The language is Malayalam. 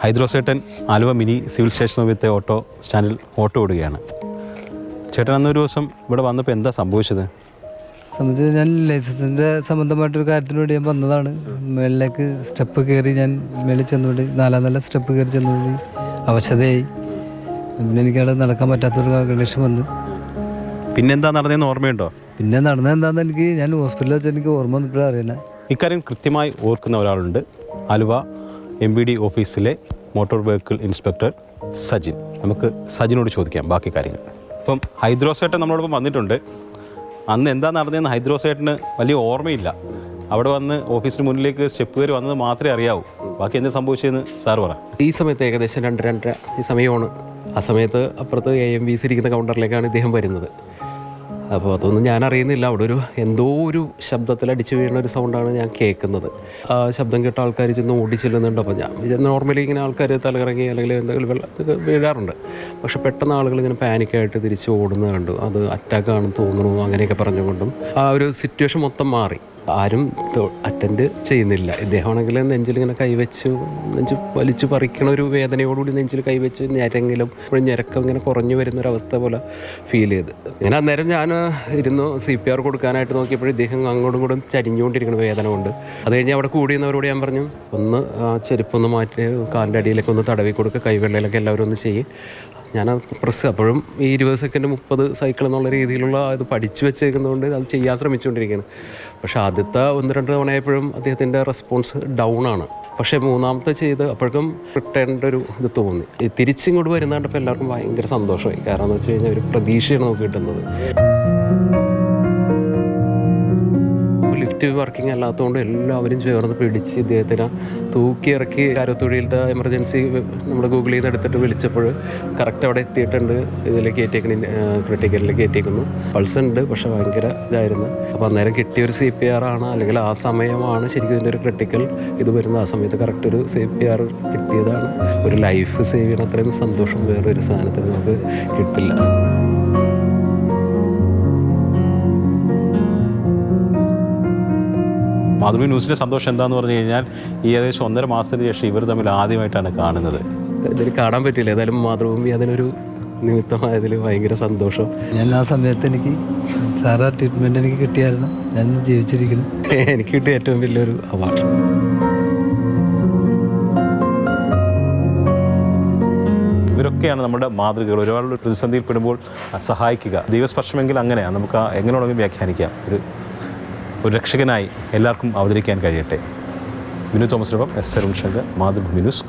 ഹൈദ്രോസേട്ടൻ ആലുവ മിനി സിവിൽ സ്റ്റേഷൻ സമയത്തെ ഓട്ടോ സ്റ്റാൻഡിൽ ഓട്ടോ ഓടുകയാണ്. ചേട്ടൻ അന്നൊരു ദിവസം ഇവിടെ വന്നപ്പോൾ എന്താ സംഭവിച്ചത്? സംബന്ധിച്ച് ഞാൻ ലൈസൻസിൻ്റെ സംബന്ധമായിട്ടൊരു കാര്യത്തിന് വേണ്ടി ഞാൻ വന്നതാണ്. മേളിലേക്ക് സ്റ്റെപ്പ് കയറി ഞാൻ മേളിൽ ചെന്നുകൊണ്ട് 4 നില സ്റ്റെപ്പ് കയറി ചെന്നുകൊണ്ട് അവശതയായി. പിന്നെ എനിക്കവിടെ നടക്കാൻ പറ്റാത്തൊരു കണ്ടീഷൻ വന്ന്. പിന്നെന്താ നടന്നതെന്ന് ഓർമ്മയുണ്ടോ? പിന്നെ നടന്നത് എന്താണെന്ന് എനിക്ക് ഞാൻ ഹോസ്പിറ്റലിൽ വെച്ച് എനിക്ക് ഓർമ്മ വന്നിപ്പോഴും അറിയില്ല. ഇക്കാര്യം കൃത്യമായി ഓർക്കുന്ന ഒരാളുണ്ട്. ആലുവ MVD ഓഫീസിലെ മോട്ടോർ വെഹിക്കിൾ ഇൻസ്പെക്ടർ സജിൻ. നമുക്ക് സജിനോട് ചോദിക്കാം ബാക്കി കാര്യങ്ങൾ. ഇപ്പം ഹൈദ്രോസേട്ടൻ നമ്മളോടൊപ്പം വന്നിട്ടുണ്ട്. അന്ന് എന്താ നടന്നതെന്ന് ഹൈദ്രോസേട്ടന് വലിയ ഓർമ്മയില്ല. അവിടെ വന്ന് ഓഫീസിന് മുന്നിലേക്ക് സ്റ്റെപ്പ് കയറി വന്നത് മാത്രമേ അറിയാവൂ. ബാക്കി എന്താ സംഭവിച്ചതെന്ന് സാർ പറ. ഈ സമയത്ത് ഏകദേശം 2-2:30 ഈ സമയമാണ്. ആ സമയത്ത് അപ്പുറത്ത് AMVC ഇരിക്കുന്ന കൗണ്ടറിലേക്കാണ് ഇദ്ദേഹം വരുന്നത്. അപ്പോൾ അതൊന്നും ഞാൻ അറിയുന്നില്ല. അവിടെ എന്തോ ഒരു ശബ്ദത്തിൽ അടിച്ചു വീഴുന്ന ഒരു സൗണ്ടാണ് ഞാൻ കേൾക്കുന്നത്. ആ ശബ്ദം കേട്ട ആൾക്കാർ ചെന്ന് ഓടി ചെല്ലുന്നുണ്ട്. അപ്പോൾ ഞാൻ നോർമലി ഇങ്ങനെ ആൾക്കാർ തലകറങ്ങി അല്ലെങ്കിൽ എന്തെങ്കിലും വെള്ളത്തൊക്കെ വീഴാറുണ്ട്. പക്ഷെ പെട്ടെന്ന് ആളുകൾ ഇങ്ങനെ പാനിക്കായിട്ട് തിരിച്ച് ഓടുന്നത് കണ്ടു. അത് അറ്റാക്കാണെന്ന് തോന്നുന്നു അങ്ങനെയൊക്കെ പറഞ്ഞുകൊണ്ടും ആ ഒരു സിറ്റുവേഷൻ മൊത്തം മാറി. ആരും അറ്റൻഡ് ചെയ്യുന്നില്ല. ഇദ്ദേഹമാണെങ്കിൽ നെഞ്ചിലിങ്ങനെ കൈവച്ച് നെഞ്ച് വലിച്ചു പറിക്കണ ഒരു വേദനയോടുകൂടി നെഞ്ചിൽ കൈവച്ച് ഞരങ്ങിലും ഞരക്കം ഇങ്ങനെ കുറഞ്ഞു വരുന്നൊരവസ്ഥ പോലെ ഫീൽ ചെയ്ത്. ഞാൻ അന്നേരം ഇരുന്നു CPR കൊടുക്കാനായിട്ട് നോക്കിയപ്പോൾ ഇദ്ദേഹം അങ്ങോട്ടും ഇങ്ങോട്ടും ചരിഞ്ഞുകൊണ്ടിരിക്കണം വേദന കൊണ്ട്. അത് കഴിഞ്ഞ് അവിടെ കൂടിയുന്നവരോട് ഞാൻ പറഞ്ഞു, ഒന്ന് ചെരുപ്പൊന്ന് മാറ്റി കാലിൻ്റെ അടിയിലൊക്കെ ഒന്ന് തടവി കൊടുക്കുക, കൈവെള്ളയിലൊക്കെ എല്ലാവരും ഒന്ന് ചെയ്യും. ഞാൻ പ്രസ് അപ്പോഴും ഈ 20 സെക്കൻഡ് 30 സൈക്കിൾ എന്നുള്ള രീതിയിലുള്ള ഇത് പഠിച്ചു വെച്ചേക്കുന്നതുകൊണ്ട് അത് ചെയ്യാൻ ശ്രമിച്ചുകൊണ്ടിരിക്കുകയാണ്. പക്ഷേ ആദ്യത്തെ 1-2 തവണയായപ്പോഴും അദ്ദേഹത്തിൻ്റെ റെസ്പോൺസ് ഡൗൺ ആണ്. പക്ഷേ മൂന്നാമത്തെ ചെയ്ത് അപ്പോഴേക്കും റിട്ടേണിൻ്റെ ഒരു ഇത് തോന്നി. തിരിച്ചിങ്ങോട്ട് വരുന്ന കണ്ടപ്പോൾ എല്ലാവർക്കും ഭയങ്കര സന്തോഷമായി. കാരണം എന്ന് വെച്ച് കഴിഞ്ഞാൽ ഒരു പ്രതീക്ഷയാണ് നമുക്ക് കിട്ടുന്നത്. ലിഫ്റ്റ് വർക്കിംഗ് അല്ലാത്തതുകൊണ്ട് എല്ലാവരും ചേർന്ന് പിടിച്ച് ഇദ്ദേഹത്തിനെ തൂക്കിയിറക്കി കാരത്തൊഴിയിലത്തെ എമർജൻസി നമ്മുടെ ഗൂഗിളിൽ നിന്ന് എടുത്തിട്ട് വിളിച്ചപ്പോൾ കറക്റ്റ് അവിടെ എത്തിയിട്ടുണ്ട്. ഇതിലേക്ക് കയറ്റിയേക്കുന്ന ക്രിട്ടിക്കലിലേക്ക് കയറ്റിയേക്കുന്നു. പൾസ് ഉണ്ട്, പക്ഷെ ഭയങ്കര ഇതായിരുന്നു. അപ്പോൾ അന്നേരം കിട്ടിയൊരു CPR ആണ്, അല്ലെങ്കിൽ ആ സമയമാണ് ശരിക്കും ഇതിൻ്റെ ഒരു ക്രിട്ടിക്കൽ ഇത് വരുന്നത്. ആ സമയത്ത് കറക്റ്റ് ഒരു CPR കിട്ടിയതാണ്. ഒരു ലൈഫ് സേവ് ചെയ്യണ അത്രയും സന്തോഷം വേറൊരു സാധനത്തിന് നമുക്ക് കിട്ടില്ല. മാതൃഭൂമി ന്യൂസിൻ്റെ സന്തോഷം എന്താണെന്ന് പറഞ്ഞു കഴിഞ്ഞാൽ ഈ ഏകദേശം 1.5 മാസത്തിന് ശേഷം ഇവർ തമ്മിൽ ആദ്യമായിട്ടാണ് കാണുന്നത്. ഇതിന് കാണാൻ പറ്റില്ല. ഏതായാലും മാതൃഭൂമി അതിനൊരു നിമിത്തമായതിൽ ഭയങ്കര സന്തോഷം. ഞാൻ ആ സമയത്ത് എനിക്ക് സാറാ ട്രീറ്റ്മെൻറ്റ് എനിക്ക് കിട്ടിയായിരുന്നു ഞാൻ ജീവിച്ചിരിക്കുന്നു. എനിക്ക് കിട്ടിയ ഏറ്റവും വലിയൊരു അവാർഡ്. ഇവരൊക്കെയാണ് നമ്മുടെ മാതൃകകൾ. ഒരുപാട് പ്രതിസന്ധിയിൽ പെടുമ്പോൾ സഹായിക്കുക. ദൈവസ്പർശമെങ്കിൽ അങ്ങനെയാണ്. നമുക്ക് എങ്ങനെയാണെങ്കിലും വ്യാഖ്യാനിക്കാം. ഒരു രക്ഷകനായി എല്ലാവർക്കും അവതരിക്കാൻ കഴിയട്ടെ. വിനു തോമസിനൊപ്പം S. അരുൺ ശങ്കർ, മാതൃഭൂമി ന്യൂസ്.